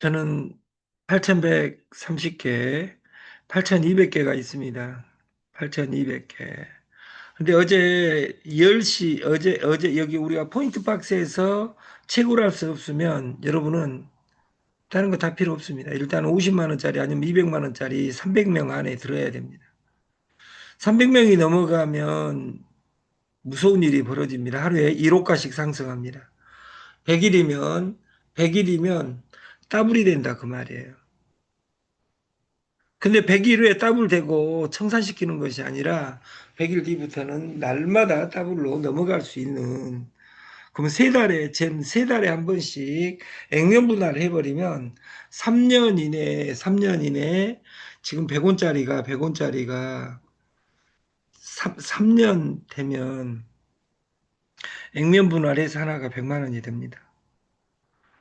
저는 8,130개, 8,200개가 있습니다. 8,200개. 근데 어제 10시, 어제 여기 우리가 포인트 박스에서 채굴 할 수 없으면 여러분은 다른 거 다 필요 없습니다. 일단 50만 원짜리 아니면 200만 원짜리 300명 안에 들어야 됩니다. 300명이 넘어가면 무서운 일이 벌어집니다. 하루에 1호가씩 상승합니다. 100일이면, 100일이면 더블이 된다 그 말이에요. 근데 100일 후에 더블 되고 청산시키는 것이 아니라 100일 뒤부터는 날마다 더블로 넘어갈 수 있는, 그러면 세 달에 한 번씩 액면 분할을 해버리면 3년 이내에, 3년 이내에 지금 100원짜리가 3년 되면 액면 분할해서 하나가 100만 원이 됩니다.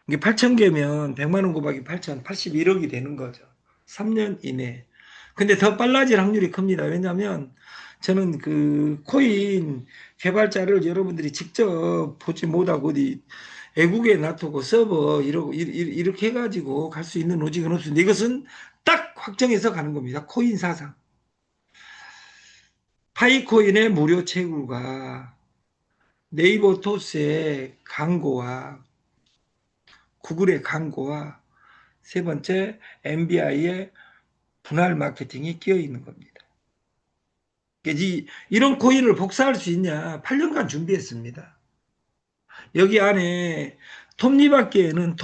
이게 8천 개면 100만 원 곱하기 8천, 81억이 되는 거죠. 3년 이내. 근데 더 빨라질 확률이 큽니다. 왜냐하면 저는 그 코인 개발자를 여러분들이 직접 보지 못하고 어디 외국에 놔두고 서버 이렇게 해가지고 갈 수 있는 로직은 없습니다. 이것은 딱 확정해서 가는 겁니다. 코인 사상. 파이코인의 무료 채굴과 네이버 토스의 광고와 구글의 광고와 세 번째 MBI의 분할 마케팅이 끼어 있는 겁니다. 이런 코인을 복사할 수 있냐? 8년간 준비했습니다. 여기 안에 톱니바퀴에는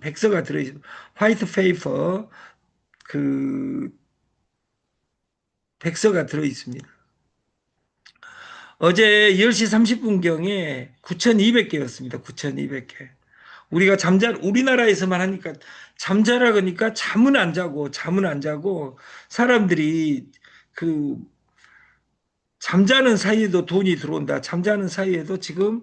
백서가 들어있습니다. 화이트 페이퍼 그 백서가 들어있습니다. 어제 10시 30분경에 9,200개였습니다. 9,200개. 우리나라에서만 하니까 잠자라 그러니까 잠은 안 자고 사람들이 그 잠자는 사이에도 돈이 들어온다. 잠자는 사이에도 지금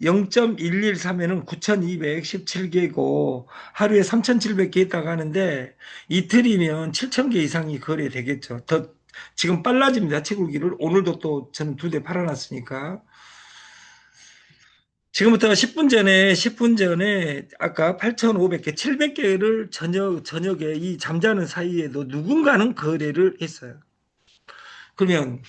0.113에는 9,217개고 하루에 3,700개 있다고 하는데 이틀이면 7,000개 이상이 거래되겠죠. 더 지금 빨라집니다. 채굴기를 오늘도 또 저는 2대 팔아놨으니까 지금부터 10분 전에 아까 8,500개, 700개를 저녁에 이 잠자는 사이에도 누군가는 거래를 했어요. 그러면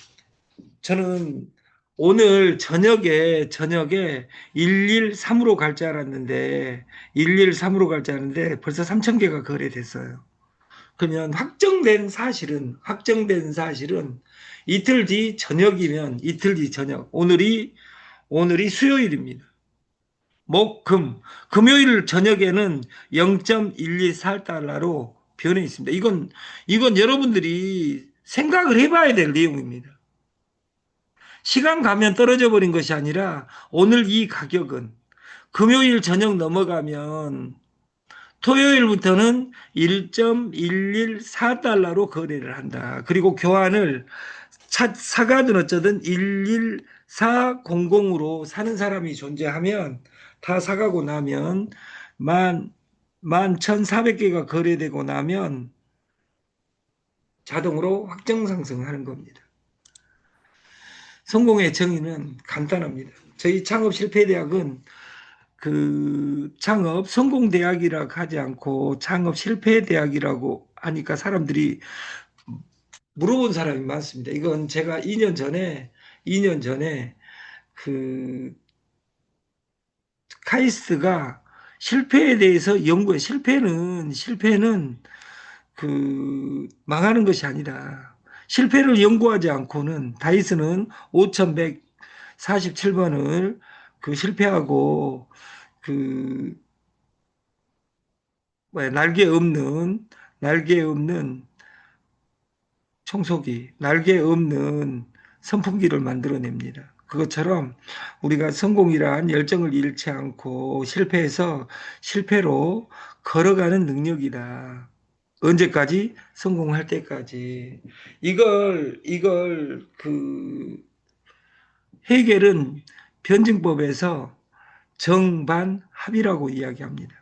저는 오늘 저녁에 113으로 갈 줄 알았는데 113으로 갈 줄 알았는데 벌써 3,000개가 거래됐어요. 그러면 확정된 사실은 이틀 뒤 저녁 오늘이 수요일입니다. 금요일 저녁에는 0.124달러로 변해 있습니다. 이건 여러분들이 생각을 해봐야 될 내용입니다. 시간 가면 떨어져 버린 것이 아니라 오늘 이 가격은 금요일 저녁 넘어가면 토요일부터는 1.114달러로 거래를 한다. 그리고 교환을 사가든 어쩌든 11400으로 사는 사람이 존재하면 다 사가고 나면 만 11,400개가 거래되고 나면 자동으로 확정 상승하는 겁니다. 성공의 정의는 간단합니다. 저희 창업 실패 대학은 그 창업 성공 대학이라고 하지 않고 창업 실패 대학이라고 하니까 사람들이 물어본 사람이 많습니다. 이건 제가 2년 전에 그 카이스트가 실패에 대해서 실패는 그 망하는 것이 아니다. 실패를 연구하지 않고는 다이슨은 5,147번을 그 실패하고 그 날개 없는 청소기, 날개 없는 선풍기를 만들어냅니다. 그것처럼 우리가 성공이란 열정을 잃지 않고 실패로 걸어가는 능력이다. 언제까지? 성공할 때까지. 이걸 해겔은 변증법에서 정반합이라고 이야기합니다.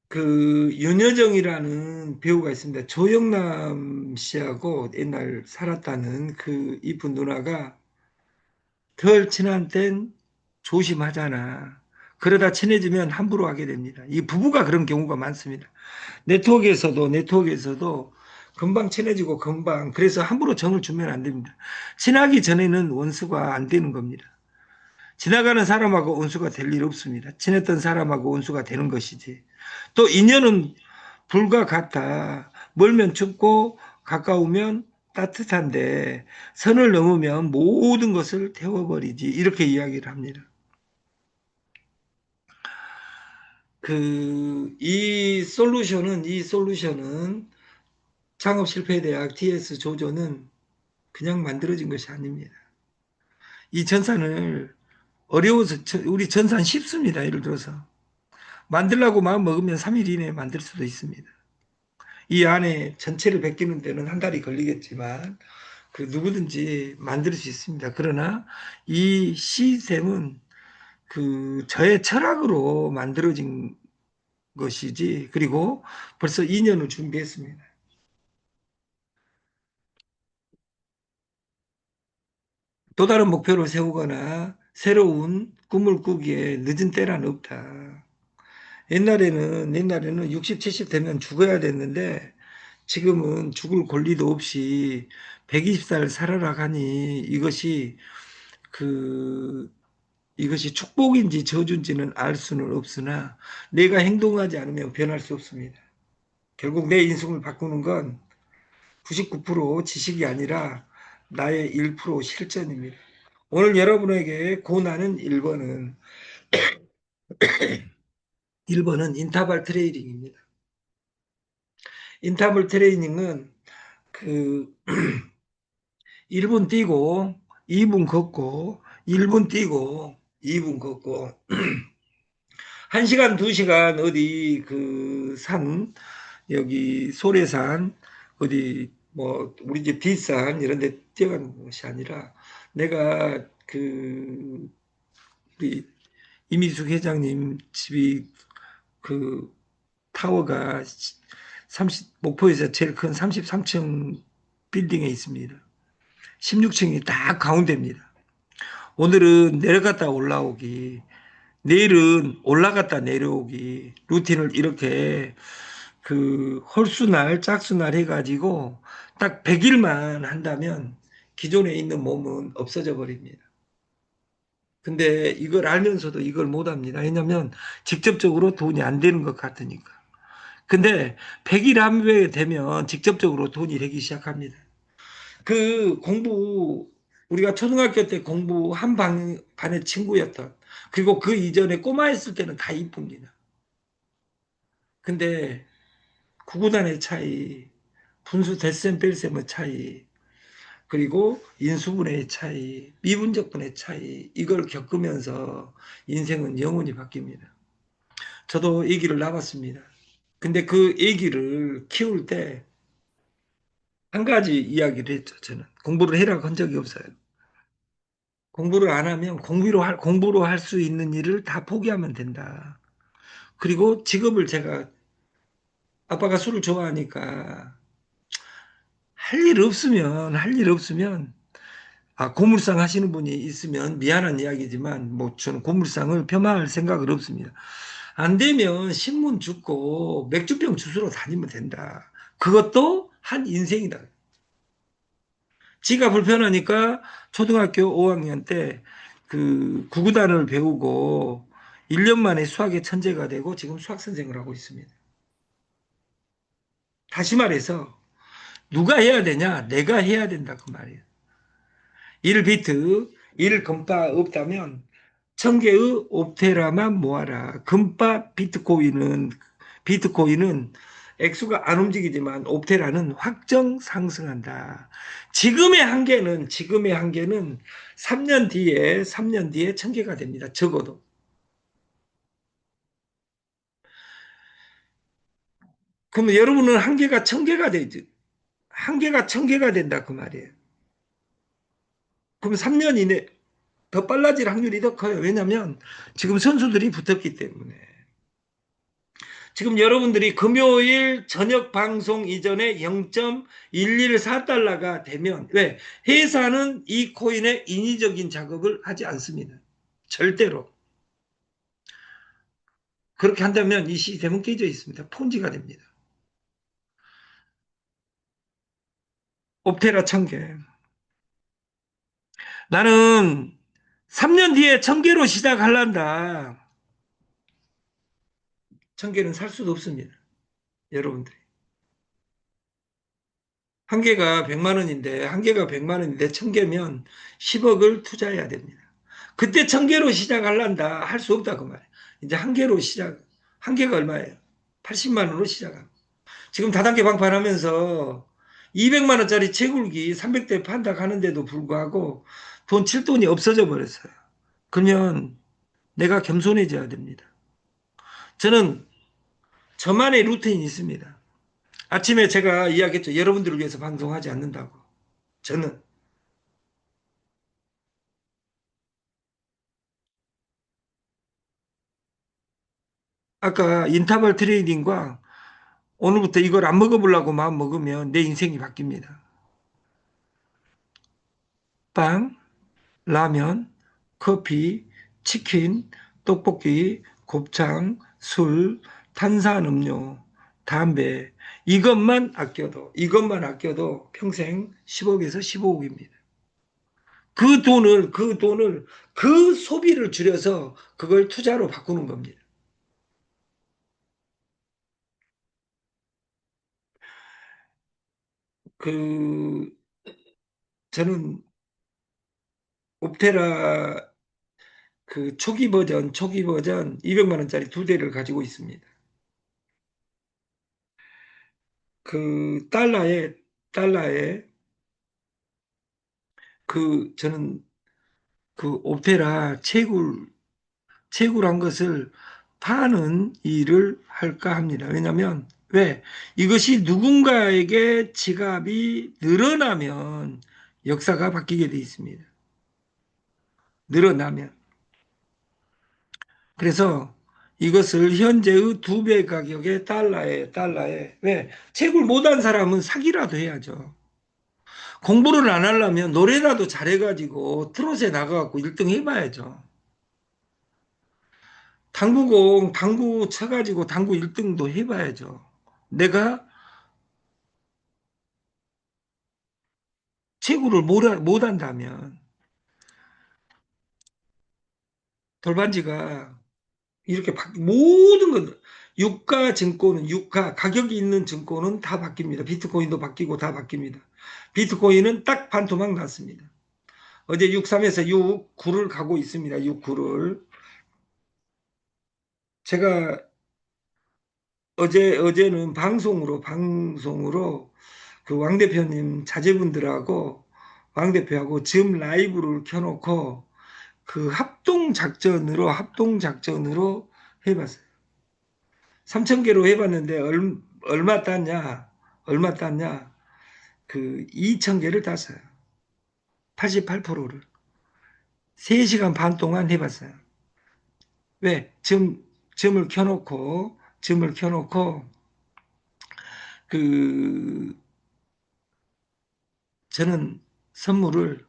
그 윤여정이라는 배우가 있습니다. 조영남 씨하고 옛날 살았다는 그 이쁜 누나가 덜 친한 땐 조심하잖아. 그러다 친해지면 함부로 하게 됩니다. 이 부부가 그런 경우가 많습니다. 네트워크에서도 금방 친해지고 금방 그래서 함부로 정을 주면 안 됩니다. 친하기 전에는 원수가 안 되는 겁니다. 지나가는 사람하고 원수가 될 일 없습니다. 친했던 사람하고 원수가 되는 것이지. 또 인연은 불과 같아. 멀면 춥고 가까우면 따뜻한데 선을 넘으면 모든 것을 태워버리지. 이렇게 이야기를 합니다. 이 솔루션은 창업 실패 대학 TS 조조는 그냥 만들어진 것이 아닙니다. 이 전산을 어려워서 우리 전산 쉽습니다. 예를 들어서 만들라고 마음 먹으면 3일 이내에 만들 수도 있습니다. 이 안에 전체를 베끼는 데는 한 달이 걸리겠지만 그 누구든지 만들 수 있습니다. 그러나 이 시스템은 그 저의 철학으로 만들어진 것이지 그리고 벌써 2년을 준비했습니다. 또 다른 목표를 세우거나 새로운 꿈을 꾸기에 늦은 때란 없다. 옛날에는 60, 70 되면 죽어야 됐는데 지금은 죽을 권리도 없이 120살 살아라 하니 그 이것이 축복인지 저주인지는 알 수는 없으나 내가 행동하지 않으면 변할 수 없습니다. 결국 내 인생을 바꾸는 건 99% 지식이 아니라 나의 1% 실전입니다. 오늘 여러분에게 고난은 1번은 인터벌 트레이닝입니다. 인터벌 트레이닝은 그 1분 뛰고 2분 걷고 1분 뛰고 2분 걷고 1시간 2시간 어디 그 산 여기 소래산 어디 뭐 우리 집 뒷산 이런 데 뛰어가는 것이 아니라 내가 그 우리 이미숙 회장님 집이 그 타워가 30 목포에서 제일 큰 33층 빌딩에 있습니다. 16층이 딱 가운데입니다. 오늘은 내려갔다 올라오기, 내일은 올라갔다 내려오기 루틴을 이렇게 그 홀수날 짝수날 해가지고 딱 100일만 한다면 기존에 있는 몸은 없어져 버립니다. 근데 이걸 알면서도 이걸 못 합니다. 왜냐하면 직접적으로 돈이 안 되는 것 같으니까. 근데 100일 하게 되면 직접적으로 돈이 되기 시작합니다. 그 공부 우리가 초등학교 때 공부 한 반의 친구였던 그리고 그 이전에 꼬마였을 때는 다 이쁩니다. 근데 구구단의 차이, 분수 댓셈 뺄셈의 차이, 그리고 인수분해의 차이, 미분적분의 차이 이걸 겪으면서 인생은 영원히 바뀝니다. 저도 아기를 낳았습니다. 근데 그 아기를 키울 때 한 가지 이야기를 했죠. 저는 공부를 해라고 한 적이 없어요. 공부를 안 하면 공부로 할 수 있는 일을 다 포기하면 된다. 그리고 직업을 제가 아빠가 술을 좋아하니까 할 일 없으면 고물상 하시는 분이 있으면 미안한 이야기지만 뭐 저는 고물상을 폄하할 생각은 없습니다. 안 되면 신문 줍고 맥주병 주스러 다니면 된다. 그것도 한 인생이다. 지가 불편하니까 초등학교 5학년 때 그 구구단을 배우고 1년 만에 수학의 천재가 되고 지금 수학 선생을 하고 있습니다. 다시 말해서 누가 해야 되냐? 내가 해야 된다 그 말이에요. 1비트, 1금바 없다면 1000개의 옵테라만 모아라. 금바 비트코인은 액수가 안 움직이지만 옵테라는 확정 상승한다. 지금의 한계는 3년 뒤에 1000개가 됩니다. 적어도. 그러면 여러분은 한계가 1000개가 되지. 한계가 1000개가 된다 그 말이에요. 그럼 3년 이내 더 빨라질 확률이 더 커요. 왜냐하면 지금 선수들이 붙었기 때문에. 지금 여러분들이 금요일 저녁 방송 이전에 0.114달러가 되면 왜? 회사는 이 코인의 인위적인 작업을 하지 않습니다. 절대로. 그렇게 한다면 이 시스템은 깨져 있습니다. 폰지가 됩니다. 옵테라 1000개. 나는 3년 뒤에 1000개로 시작할란다. 1000개는 살 수도 없습니다. 여러분들이. 한 개가 100만 원인데, 한 개가 100만 원인데, 1000개면 10억을 투자해야 됩니다. 그때 1000개로 시작할란다. 할 수 없다. 그 말이에요. 이제 한 개로 시작, 한 개가 얼마예요? 80만 원으로 시작합니다. 지금 다단계 방판하면서 200만 원짜리 채굴기 300대 판다 하는데도 불구하고 돈 칠 돈이 없어져 버렸어요. 그러면 내가 겸손해져야 됩니다. 저는 저만의 루틴이 있습니다. 아침에 제가 이야기했죠. 여러분들을 위해서 방송하지 않는다고. 저는 아까 인터벌 트레이딩과 오늘부터 이걸 안 먹어보려고 마음 먹으면 내 인생이 바뀝니다. 빵, 라면, 커피, 치킨, 떡볶이, 곱창, 술, 탄산음료, 담배 이것만 아껴도 평생 10억에서 15억입니다. 그 돈을 그 소비를 줄여서 그걸 투자로 바꾸는 겁니다. 그 저는 옵테라 그 초기 버전 200만 원짜리 두 대를 가지고 있습니다. 그 달러에 저는 그 옵테라 채굴한 것을 파는 일을 할까 합니다. 왜냐하면 왜 이것이 누군가에게 지갑이 늘어나면 역사가 바뀌게 돼 있습니다. 늘어나면 그래서 이것을 현재의 두 배 가격의 달러에 왜 채굴 못한 사람은 사기라도 해야죠. 공부를 안 하려면 노래라도 잘해가지고 트롯에 나가갖고 1등 해봐야죠. 당구 쳐가지고 당구 1등도 해봐야죠. 내가 채굴을 못한다면 돌반지가 이렇게 모든 것 유가 증권은 유가 가격이 있는 증권은 다 바뀝니다. 비트코인도 바뀌고 다 바뀝니다. 비트코인은 딱 반토막 났습니다. 어제 63에서 69를 가고 있습니다. 69를 제가 어제는 방송으로 그 왕 대표님 자제분들하고 왕 대표하고 즘 라이브를 켜놓고 그 합동 작전으로 해봤어요. 3,000개로 해봤는데 얼마 땄냐? 얼마 땄냐? 그 2,000개를 땄어요. 88%를 3시간 반 동안 해봤어요. 왜? 점을 켜놓고 그 저는 선물을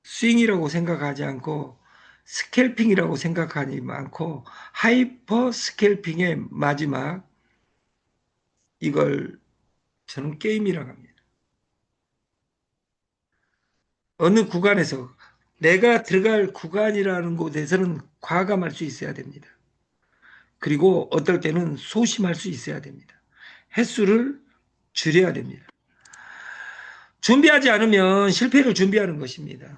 스윙이라고 생각하지 않고 스캘핑이라고 생각하지 않고 하이퍼 스캘핑의 마지막 이걸 저는 게임이라고 합니다. 어느 구간에서 내가 들어갈 구간이라는 곳에서는 과감할 수 있어야 됩니다. 그리고 어떨 때는 소심할 수 있어야 됩니다. 횟수를 줄여야 됩니다. 준비하지 않으면 실패를 준비하는 것입니다.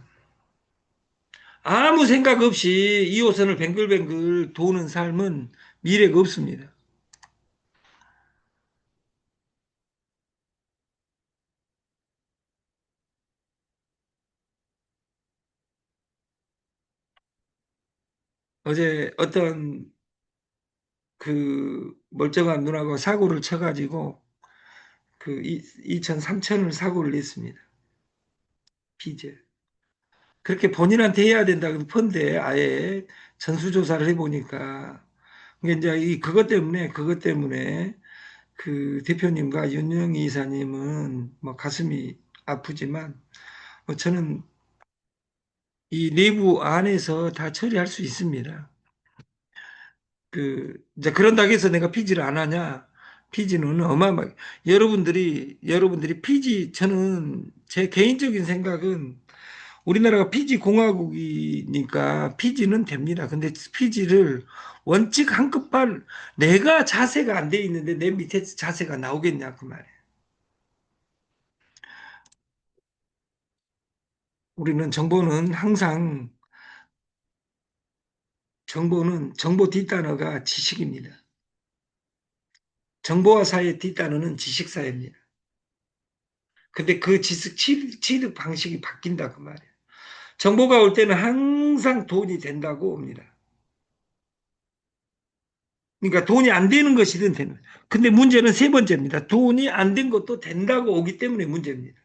아무 생각 없이 2호선을 뱅글뱅글 도는 삶은 미래가 없습니다. 어제 어떤 그 멀쩡한 누나가 사고를 쳐가지고 그 2천, 3천을 사고를 냈습니다. 피제. 그렇게 본인한테 해야 된다고 펀드에 아예 전수조사를 해보니까 이게 이제 그것 때문에 그 대표님과 윤영희 이사님은 뭐 가슴이 아프지만 뭐 저는 이 내부 안에서 다 처리할 수 있습니다. 이제 그런다고 해서 내가 피지를 안 하냐? 피지는 어마어마하게. 여러분들이 피지, 저는 제 개인적인 생각은 우리나라가 피지 공화국이니까 피지는 됩니다. 근데 피지를 원칙 한 급발 내가 자세가 안 돼 있는데 내 밑에 자세가 나오겠냐 그 말이에요. 우리는 정보 뒷단어가 지식입니다. 정보화 사이의 뒷단어는 지식 사회입니다. 근데 그 취득 방식이 바뀐다 그 말이에요. 정보가 올 때는 항상 돈이 된다고 옵니다. 그러니까 돈이 안 되는 것이든 되는. 근데 문제는 세 번째입니다. 돈이 안 된 것도 된다고 오기 때문에 문제입니다.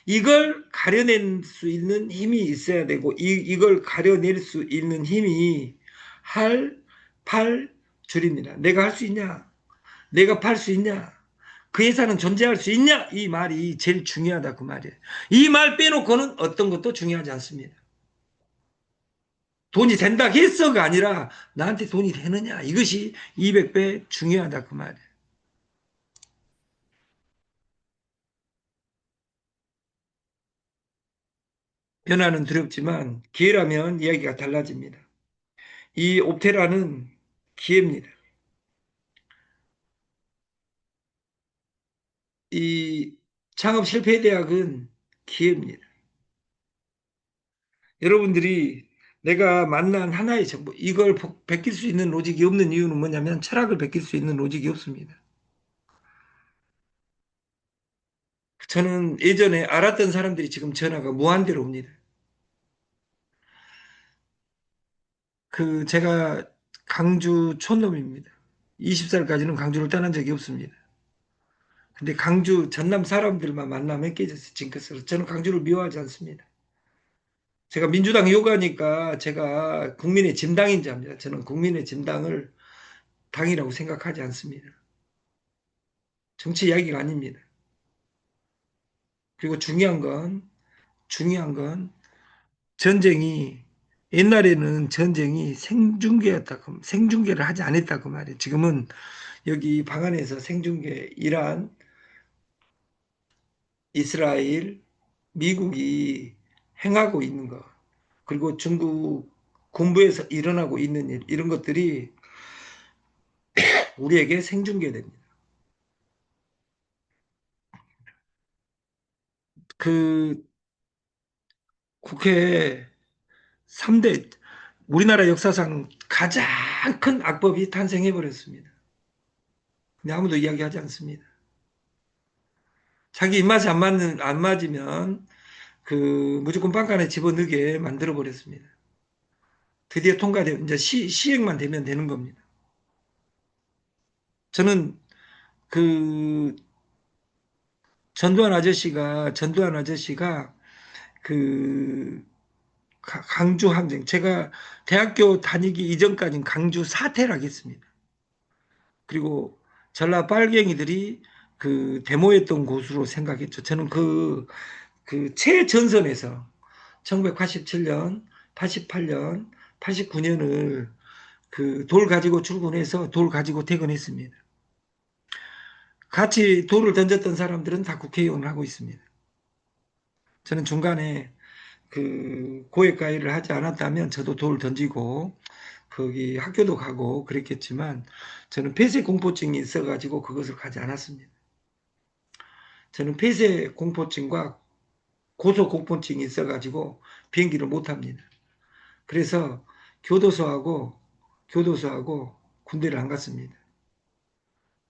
이걸 가려낼 수 있는 힘이 있어야 되고, 이걸 가려낼 수 있는 힘이 할, 팔, 줄입니다. 내가 할 수 있냐? 내가 팔 수 있냐? 그 회사는 존재할 수 있냐? 이 말이 제일 중요하다 그 말이에요. 이 말 빼놓고는 어떤 것도 중요하지 않습니다. 돈이 된다 했어가 아니라 나한테 돈이 되느냐? 이것이 200배 중요하다 그 말이에요. 변화는 두렵지만 기회라면 이야기가 달라집니다. 이 옵테라는 기회입니다. 이 창업 실패 대학은 기회입니다. 여러분들이 내가 만난 하나의 정보, 이걸 베낄 수 있는 로직이 없는 이유는 뭐냐면 철학을 베낄 수 있는 로직이 없습니다. 저는 예전에 알았던 사람들이 지금 전화가 무한대로 옵니다. 제가 강주 촌놈입니다. 20살까지는 강주를 떠난 적이 없습니다. 근데 강주 전남 사람들만 만나면 깨졌어요. 징크스로. 저는 강주를 미워하지 않습니다. 제가 민주당 요가니까 제가 국민의 짐당인 자입니다. 저는 국민의 짐당을 당이라고 생각하지 않습니다. 정치 이야기가 아닙니다. 그리고 중요한 건 전쟁이 옛날에는 전쟁이 생중계를 하지 않았다고 말이에요. 지금은 여기 방안에서 생중계 이란, 이스라엘, 미국이 행하고 있는 것, 그리고 중국 군부에서 일어나고 있는 일, 이런 것들이 우리에게 생중계됩니다. 그 국회에 3대 우리나라 역사상 가장 큰 악법이 탄생해 버렸습니다. 근데 아무도 이야기하지 않습니다. 자기 입맛에 안 맞으면 무조건 빵간에 집어넣게 만들어 버렸습니다. 드디어 통과되고 이제 시행만 되면 되는 겁니다. 저는 그 전두환 아저씨가 그 강주 항쟁, 제가 대학교 다니기 이전까지는 강주 사태라고 했습니다. 그리고 전라 빨갱이들이 데모했던 곳으로 생각했죠. 저는 최전선에서 1987년, 88년, 89년을 돌 가지고 출근해서 돌 가지고 퇴근했습니다. 같이 돌을 던졌던 사람들은 다 국회의원을 하고 있습니다. 저는 중간에 고액가위를 하지 않았다면 저도 돌 던지고 거기 학교도 가고 그랬겠지만 저는 폐쇄 공포증이 있어가지고 그것을 가지 않았습니다. 저는 폐쇄 공포증과 고소 공포증이 있어가지고 비행기를 못 합니다. 그래서 교도소하고 교도소하고 군대를 안 갔습니다.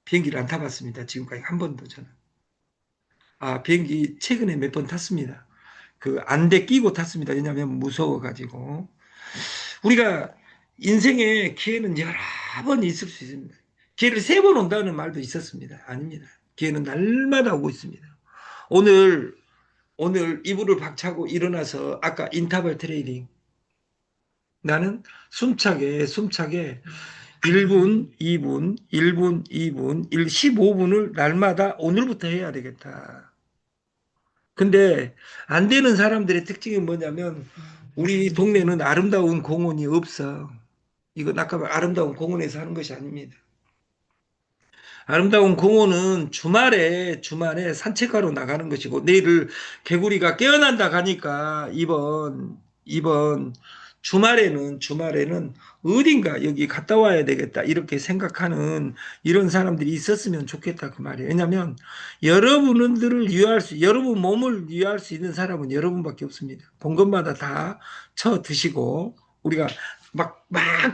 비행기를 안 타봤습니다. 지금까지 한 번도 저는. 비행기 최근에 몇 번 탔습니다. 안대 끼고 탔습니다. 왜냐하면 무서워가지고. 우리가 인생에 기회는 여러 번 있을 수 있습니다. 기회를 3번 온다는 말도 있었습니다. 아닙니다. 기회는 날마다 오고 있습니다. 오늘, 오늘 이불을 박차고 일어나서 아까 인터벌 트레이닝. 나는 숨차게 1분, 2분, 1분, 2분, 15분을 날마다 오늘부터 해야 되겠다. 근데 안 되는 사람들의 특징이 뭐냐면 우리 동네는 아름다운 공원이 없어. 이건 아까 말 아름다운 공원에서 하는 것이 아닙니다. 아름다운 공원은 주말에 산책하러 나가는 것이고, 내일을 개구리가 깨어난다 가니까 이번 주말에는 어딘가 여기 갔다 와야 되겠다 이렇게 생각하는 이런 사람들이 있었으면 좋겠다 그 말이에요. 왜냐하면 여러분 몸을 유의할 수 있는 사람은 여러분밖에 없습니다. 본 것마다 다 쳐 드시고 우리가 막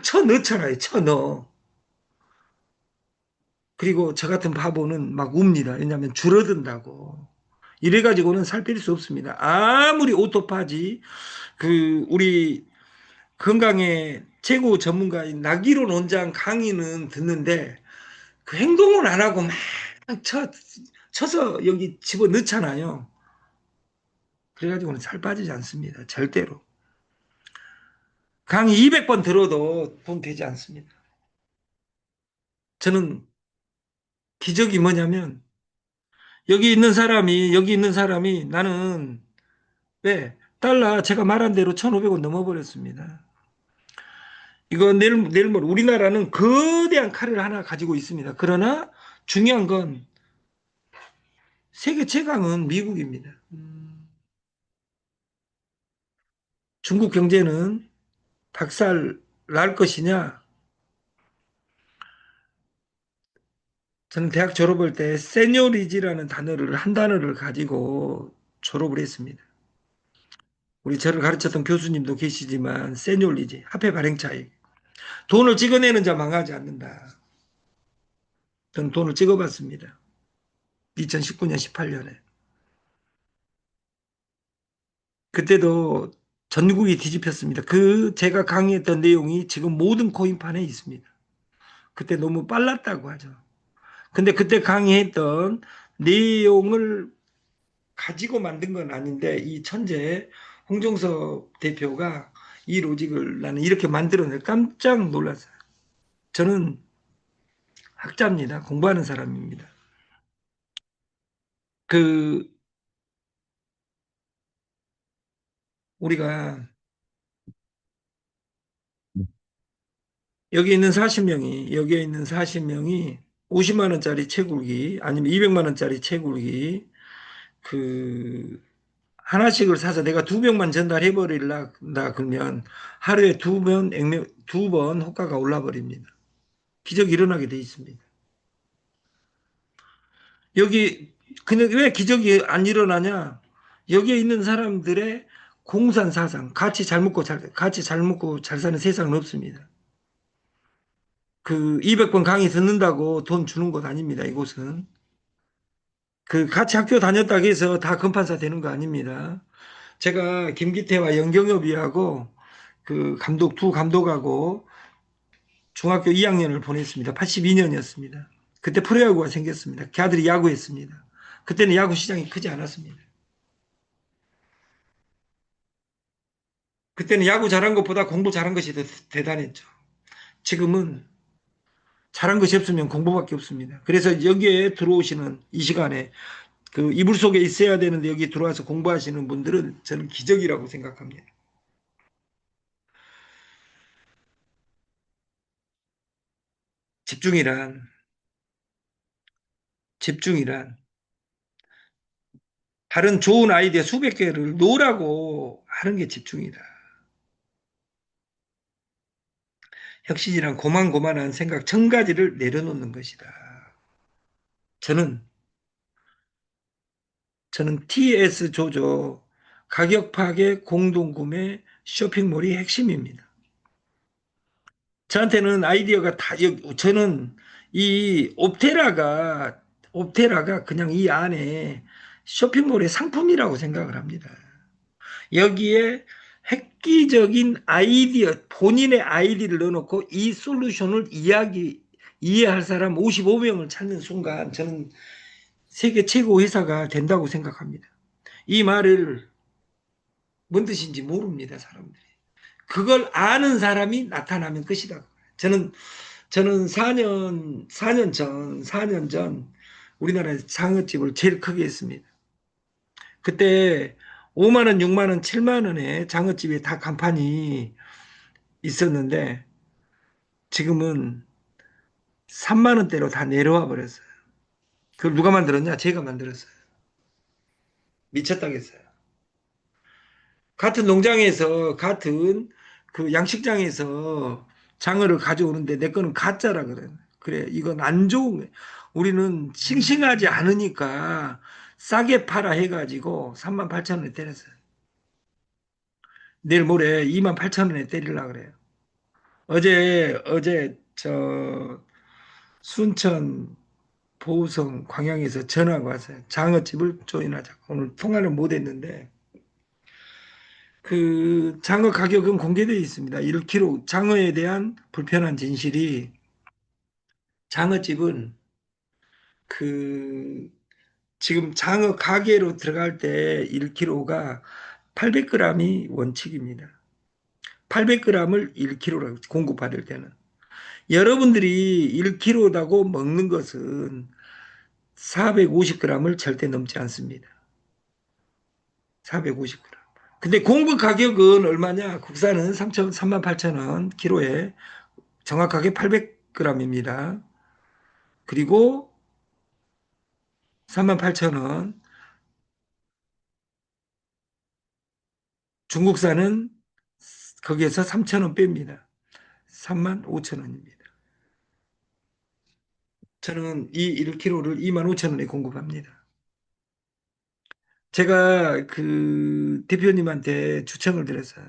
쳐 넣잖아요. 쳐 넣어. 그리고 저 같은 바보는 막 웁니다. 왜냐하면 줄어든다고. 이래가지고는 살 뺄 수 없습니다. 아무리 오토파지, 우리 건강의 최고 전문가인 나기론 원장 강의는 듣는데, 그 행동을 안 하고 막 쳐서 여기 집어 넣잖아요. 그래가지고는 살 빠지지 않습니다. 절대로. 강의 200번 들어도 돈 되지 않습니다. 저는 기적이 뭐냐면, 여기 있는 사람이 나는 왜? 달러 제가 말한 대로 1,500원 넘어버렸습니다. 이거 내일 모레 우리나라는 거대한 칼을 하나 가지고 있습니다. 그러나 중요한 건 세계 최강은 미국입니다. 중국 경제는 박살 날 것이냐? 저는 대학 졸업할 때 세뇨리지라는 단어를 한 단어를 가지고 졸업을 했습니다. 우리 저를 가르쳤던 교수님도 계시지만 세뇨리지 화폐 발행 차익. 돈을 찍어내는 자 망하지 않는다. 저는 돈을 찍어봤습니다. 2019년, 18년에. 그때도 전국이 뒤집혔습니다. 제가 강의했던 내용이 지금 모든 코인판에 있습니다. 그때 너무 빨랐다고 하죠. 근데 그때 강의했던 내용을 가지고 만든 건 아닌데 이 천재 홍정섭 대표가 이 로직을 나는 이렇게 만들어내 깜짝 놀랐어요. 저는 학자입니다. 공부하는 사람입니다. 그 우리가 여기에 있는 40명이 50만 원짜리 채굴기 아니면 200만 원짜리 채굴기 그 하나씩을 사서 내가 2병만 전달해 버릴라 그러면 하루에 2번 호가가 올라 버립니다. 기적이 일어나게 돼 있습니다. 여기 그냥 왜 기적이 안 일어나냐? 여기에 있는 사람들의 공산 사상, 같이 잘 먹고 잘 사는 세상은 없습니다. 200번 강의 듣는다고 돈 주는 곳 아닙니다. 이곳은. 같이 학교 다녔다고 해서 다 금판사 되는 거 아닙니다. 제가 김기태와 연경엽이하고 두 감독하고 중학교 2학년을 보냈습니다. 82년이었습니다. 그때 프로야구가 생겼습니다. 걔들이 야구했습니다. 그때는 야구 시장이 크지 않았습니다. 그때는 야구 잘한 것보다 공부 잘한 것이 더 대단했죠. 지금은 잘한 것이 없으면 공부밖에 없습니다. 그래서 여기에 들어오시는 이 시간에 이불 속에 있어야 되는데 여기 들어와서 공부하시는 분들은 저는 기적이라고 생각합니다. 집중이란, 집중이란, 다른 좋은 아이디어 수백 개를 놓으라고 하는 게 집중이다. 혁신이란 고만고만한 생각 1,000가지를 내려놓는 것이다. 저는, 저는 TS 조조, 가격 파괴, 공동구매, 쇼핑몰이 핵심입니다. 저한테는 아이디어가 저는 옵테라가 그냥 이 안에 쇼핑몰의 상품이라고 생각을 합니다. 여기에 획기적인 아이디어, 본인의 아이디를 넣어놓고 이 솔루션을 이해할 사람 55명을 찾는 순간 저는 세계 최고 회사가 된다고 생각합니다. 이 말을 뭔 뜻인지 모릅니다, 사람들이. 그걸 아는 사람이 나타나면 끝이다. 저는 4년 전 우리나라에서 장어집을 제일 크게 했습니다. 그때 5만 원, 6만 원, 7만 원에 장어집에 다 간판이 있었는데 지금은 3만 원대로 다 내려와 버렸어요. 그걸 누가 만들었냐? 제가 만들었어요. 미쳤다겠어요. 같은 농장에서 같은 그 양식장에서 장어를 가져오는데 내 거는 가짜라 그래. 그래, 이건 안 좋은 거야. 우리는 싱싱하지 않으니까 싸게 팔아 해가지고 3만 8천 원에 때렸어요. 내일 모레 2만 8천 원에 때리려고 그래요. 어제 저 순천 보성 광양에서 전화가 왔어요. 장어집을 조인하자고. 오늘 통화를 못 했는데 그 장어 가격은 공개되어 있습니다. 1kg 장어에 대한 불편한 진실이 장어집은 그 지금 장어 가게로 들어갈 때 1kg가 800g이 원칙입니다. 800g을 1kg라고 공급받을 때는 여러분들이 1kg라고 먹는 것은 450g을 절대 넘지 않습니다. 450g. 근데 공급 가격은 얼마냐? 국산은 3만 8천 원 키로에 정확하게 800g입니다. 그리고 3만 8천 원 중국산은 거기에서 3천 원 뺍니다. 3만 5천 원입니다. 저는 이 1kg를 2만 5천 원에 공급합니다. 제가 그 대표님한테 추천을 드렸어요.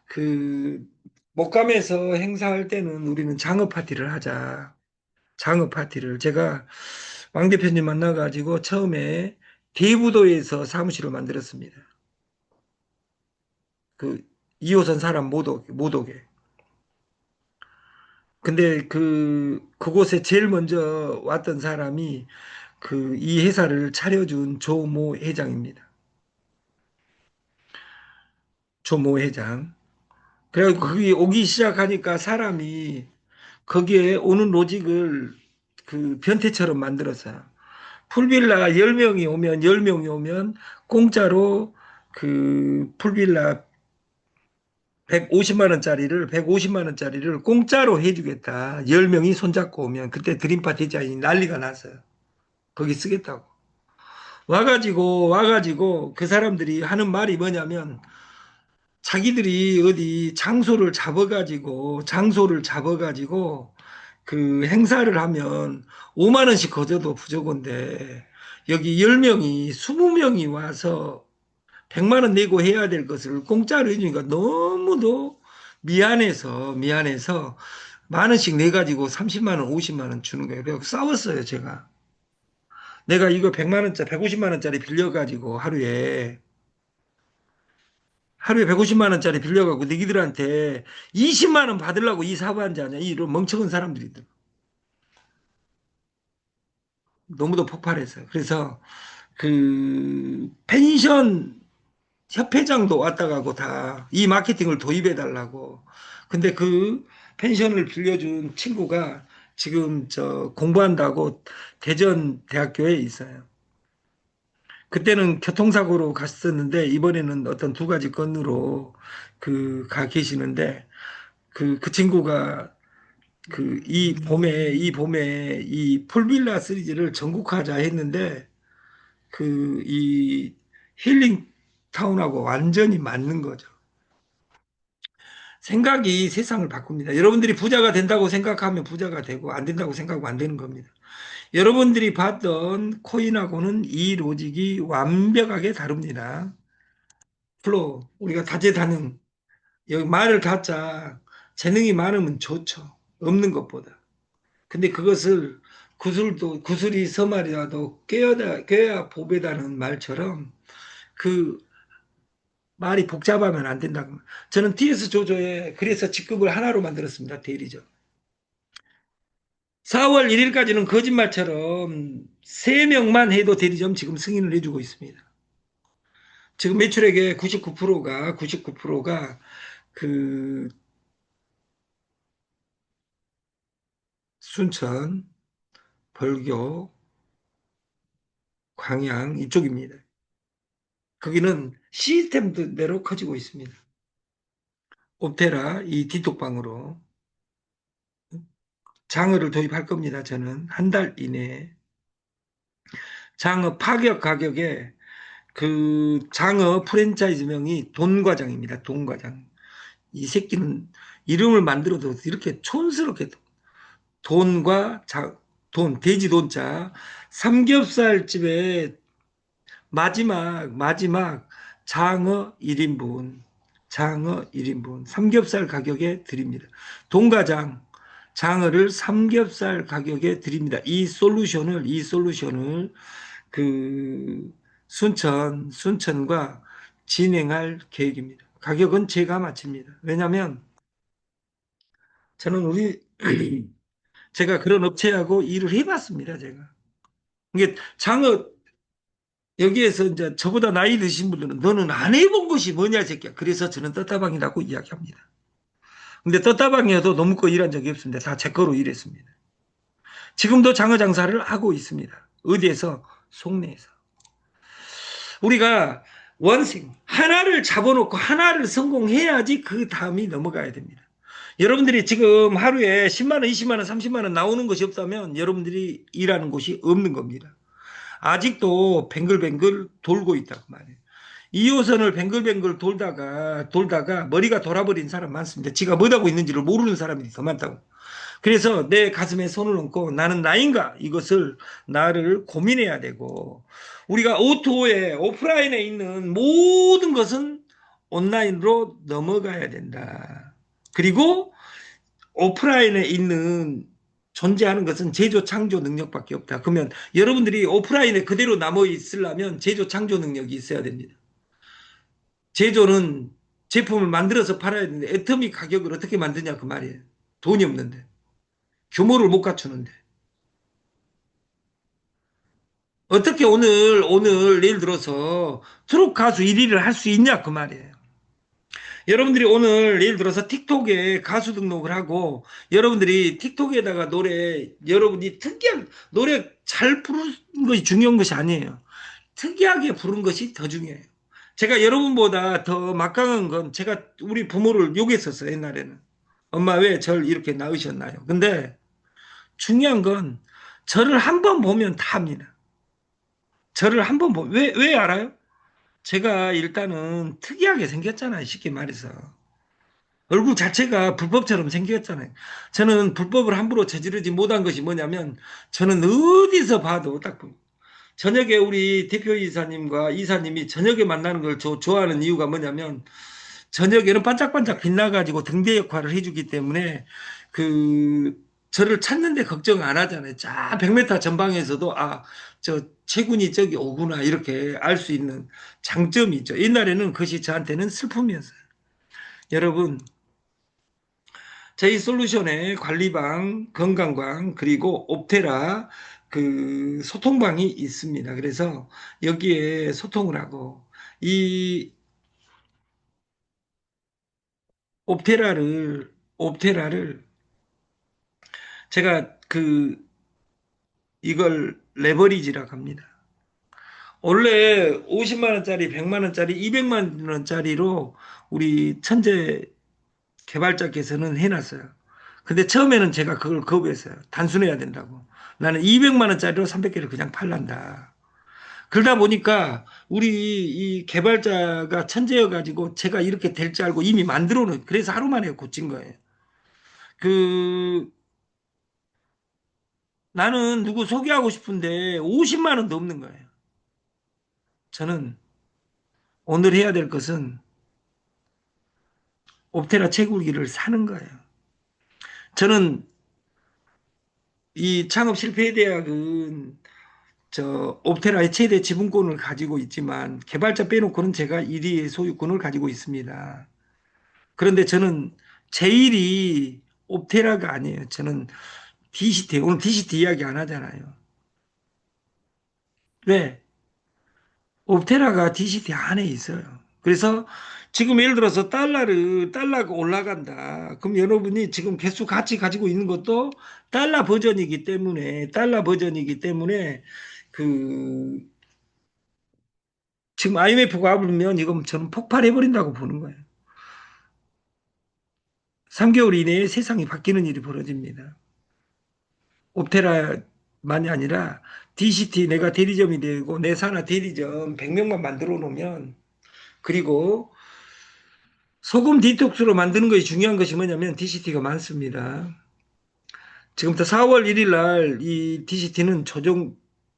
그 목감에서 행사할 때는 우리는 장어 파티를 하자. 장어 파티를 제가 왕 대표님 만나가지고 처음에 대부도에서 사무실을 만들었습니다. 그 2호선 사람 못 오게. 근데 그곳에 제일 먼저 왔던 사람이 그 이 회사를 차려준 조모 회장입니다. 조모 회장. 그래서 거기 오기 시작하니까 사람이 거기에 오는 로직을 그 변태처럼 만들었어요. 풀빌라 10명이 오면 10명이 오면 공짜로 그 풀빌라 150만 원짜리를 150만 원짜리를 공짜로 해주겠다. 10명이 손잡고 오면 그때 드림파 디자인이 난리가 났어요. 거기 쓰겠다고. 와가지고 그 사람들이 하는 말이 뭐냐면 자기들이 어디 장소를 잡아가지고 그 행사를 하면 5만 원씩 거저도 부족한데 여기 10명이 20명이 와서 100만 원 내고 해야 될 것을 공짜로 해주니까 너무도 미안해서 만 원씩 내 가지고 30만 원, 50만 원 주는 거예요. 그래서 싸웠어요, 제가. 내가 이거 100만 원짜리, 150만 원짜리 빌려 가지고 하루에 150만 원짜리 빌려 갖고 너희들한테 20만 원 받으려고 이 사고한지 아냐? 이런 멍청한 사람들이들. 너무도 폭발했어요. 그래서 그 펜션 협회장도 왔다 가고 다 이 마케팅을 도입해 달라고. 근데 그 펜션을 빌려준 친구가 지금 저 공부한다고 대전 대학교에 있어요. 그때는 교통사고로 갔었는데 이번에는 어떤 두 가지 건으로 그 가 계시는데 그 친구가 그 이 봄에 이 풀빌라 시리즈를 전국화하자 했는데 그 이 힐링 타운하고 완전히 맞는 거죠. 생각이 세상을 바꿉니다. 여러분들이 부자가 된다고 생각하면 부자가 되고 안 된다고 생각하면 안 되는 겁니다. 여러분들이 봤던 코인하고는 이 로직이 완벽하게 다릅니다. 플로우, 우리가 다재다능, 여기 말을 갖자 재능이 많으면 좋죠. 없는 것보다. 근데 그것을 구슬이 서말이라도 꿰야 보배다는 말처럼 그 말이 복잡하면 안 된다고. 저는 TS 조조에 그래서 직급을 하나로 만들었습니다. 대리죠. 4월 1일까지는 거짓말처럼 3명만 해도 대리점 지금 승인을 해주고 있습니다. 지금 매출액의 99%가 그 순천, 벌교, 광양 이쪽입니다. 거기는 시스템대로 커지고 있습니다. 옵테라 이 뒤쪽방으로. 장어를 도입할 겁니다. 저는 한 달 이내에. 장어 파격 가격에 그 장어 프랜차이즈명이 돈과장입니다. 돈과장. 이 새끼는 이름을 만들어도 이렇게 촌스럽게 돈과 돈, 돼지 돈자, 삼겹살집에 마지막 장어 1인분, 장어 1인분, 삼겹살 가격에 드립니다. 동가장, 장어를 삼겹살 가격에 드립니다. 이 솔루션을 그 순천과 진행할 계획입니다. 가격은 제가 마칩니다. 왜냐하면 저는 제가 그런 업체하고 일을 해봤습니다. 제가. 이게 장어 여기에서 이제 저보다 나이 드신 분들은 너는 안 해본 것이 뭐냐, 새끼야. 그래서 저는 떴다방이라고 이야기합니다. 근데 떴다방이어도 너무 거 일한 적이 없습니다. 다 제 거로 일했습니다. 지금도 장어 장사를 하고 있습니다. 어디에서? 속내에서. 우리가 원생 하나를 잡아놓고 하나를 성공해야지 그 다음이 넘어가야 됩니다. 여러분들이 지금 하루에 10만 원, 20만 원, 30만 원 나오는 것이 없다면 여러분들이 일하는 곳이 없는 겁니다. 아직도 뱅글뱅글 돌고 있다고 말이에요. 2호선을 뱅글뱅글 돌다가 머리가 돌아버린 사람 많습니다. 지가 뭐 하고 있는지를 모르는 사람이 더 많다고. 그래서 내 가슴에 손을 얹고 나는 나인가 이것을 나를 고민해야 되고 우리가 오토에 오프라인에 있는 모든 것은 온라인으로 넘어가야 된다. 그리고 오프라인에 있는 존재하는 것은 제조 창조 능력밖에 없다. 그러면 여러분들이 오프라인에 그대로 남아 있으려면 제조 창조 능력이 있어야 됩니다. 제조는 제품을 만들어서 팔아야 되는데 애터미 가격을 어떻게 만드냐 그 말이에요. 돈이 없는데 규모를 못 갖추는데 어떻게 오늘 예를 들어서 트롯 가수 1위를 할 수 있냐 그 말이에요. 여러분들이 오늘 예를 들어서 틱톡에 가수 등록을 하고 여러분들이 틱톡에다가 여러분이 특이한 노래 잘 부르는 것이 중요한 것이 아니에요. 특이하게 부른 것이 더 중요해요. 제가 여러분보다 더 막강한 건 제가 우리 부모를 욕했었어요, 옛날에는. 엄마 왜 절 이렇게 낳으셨나요? 근데 중요한 건 저를 한 번 보면 다 합니다. 저를 한 번 보면, 왜 알아요? 제가 일단은 특이하게 생겼잖아요, 쉽게 말해서. 얼굴 자체가 불법처럼 생겼잖아요. 저는 불법을 함부로 저지르지 못한 것이 뭐냐면 저는 어디서 봐도 딱 저녁에 우리 대표이사님과 이사님이 저녁에 만나는 걸 좋아하는 이유가 뭐냐면 저녁에는 반짝반짝 빛나가지고 등대 역할을 해주기 때문에 그 저를 찾는데 걱정 안 하잖아요. 자 100m 전방에서도 저 채군이 저기 오구나 이렇게 알 수 있는 장점이 있죠. 옛날에는 그것이 저한테는 슬픔이었어요. 여러분 저희 솔루션에 관리방, 건강방, 그리고 옵테라 그 소통방이 있습니다. 그래서 여기에 소통을 하고 이 옵테라를 제가 이걸 레버리지라고 합니다. 원래 50만 원짜리, 100만 원짜리, 200만 원짜리로 우리 천재 개발자께서는 해놨어요. 근데 처음에는 제가 그걸 거부했어요. 단순해야 된다고. 나는 200만 원짜리로 300개를 그냥 팔란다. 그러다 보니까 우리 이 개발자가 천재여가지고 제가 이렇게 될 줄 알고 이미 만들어 놓은, 그래서 하루 만에 고친 거예요. 그, 나는 누구 소개하고 싶은데 50만 원도 없는 거예요. 저는 오늘 해야 될 것은 옵테라 채굴기를 사는 거예요. 저는 이 창업 실패 대학은 옵테라의 최대 지분권을 가지고 있지만 개발자 빼놓고는 제가 1위의 소유권을 가지고 있습니다. 그런데 저는 제1이 옵테라가 아니에요. 저는 DCT, 오늘 DCT 이야기 안 하잖아요. 왜? 옵테라가 DCT 안에 있어요. 그래서 지금 예를 들어서 달러가 올라간다. 그럼 여러분이 지금 개수 같이 가지고 있는 것도 달러 버전이기 때문에 그 지금 IMF가 와버리면 이건 저는 폭발해버린다고 보는 거예요. 3개월 이내에 세상이 바뀌는 일이 벌어집니다. 옵테라만이 아니라 DCT 내가 대리점이 되고 내 산하 대리점 100명만 만들어 놓으면 그리고 소금 디톡스로 만드는 것이 중요한 것이 뭐냐면 DCT가 많습니다. 지금부터 4월 1일 날 이 DCT는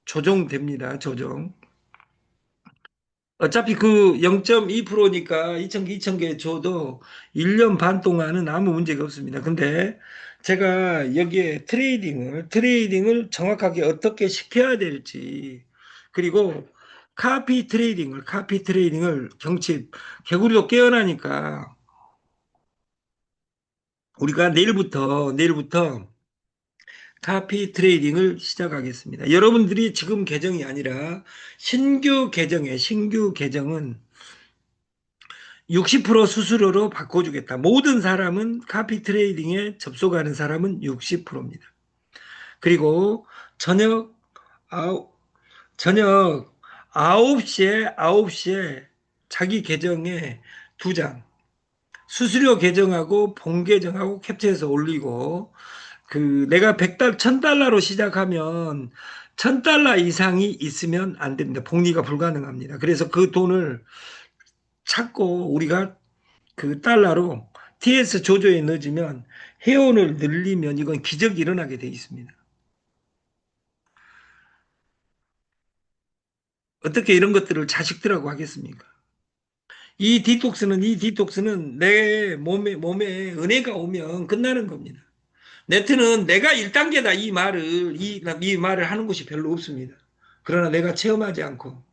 조정됩니다. 조정. 어차피 그 0.2%니까 2천 개 줘도 1년 반 동안은 아무 문제가 없습니다. 근데 제가 여기에 트레이딩을 정확하게 어떻게 시켜야 될지, 그리고 카피 트레이딩을 개구리도 깨어나니까 우리가 내일부터 카피 트레이딩을 시작하겠습니다. 여러분들이 지금 계정이 아니라 신규 계정은 60% 수수료로 바꿔주겠다. 모든 사람은 카피 트레이딩에 접속하는 사람은 60%입니다. 그리고 저녁 아홉 저녁 9시에 자기 계정에 두 장, 수수료 계정하고 본 계정하고 캡처해서 올리고, 그 내가 100달러, 1000달러로 시작하면 1000달러 이상이 있으면 안 됩니다. 복리가 불가능합니다. 그래서 그 돈을 찾고 우리가 그 달러로 TS 조조에 넣어주면 회원을 늘리면 이건 기적이 일어나게 돼 있습니다. 어떻게 이런 것들을 자식들하고 하겠습니까? 이 디톡스는 내 몸에 은혜가 오면 끝나는 겁니다. 네트는 내가 1단계다 이 말을 하는 곳이 별로 없습니다. 그러나 내가 체험하지 않고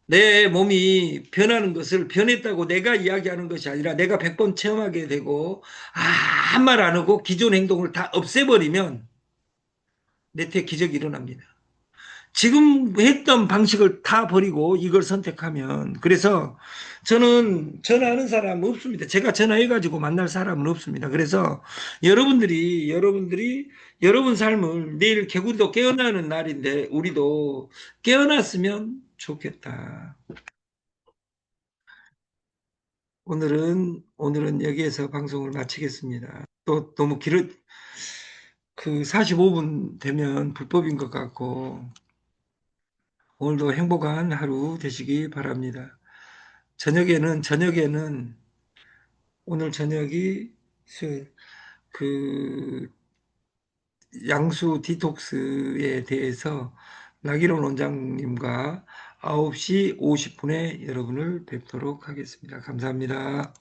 내 몸이 변하는 것을 변했다고 내가 이야기하는 것이 아니라 내가 100번 체험하게 되고 한 말 안 하고 기존 행동을 다 없애버리면 네트의 기적이 일어납니다. 지금 했던 방식을 다 버리고 이걸 선택하면, 그래서 저는 전화하는 사람 없습니다. 제가 전화해가지고 만날 사람은 없습니다. 그래서 여러분들이 여러분 삶을, 내일 개구리도 깨어나는 날인데 우리도 깨어났으면 좋겠다. 오늘은 여기에서 방송을 마치겠습니다. 또 너무 그 45분 되면 불법인 것 같고, 오늘도 행복한 하루 되시기 바랍니다. 저녁에는 오늘 저녁이 그 양수 디톡스에 대해서 나기론 원장님과 9시 50분에 여러분을 뵙도록 하겠습니다. 감사합니다.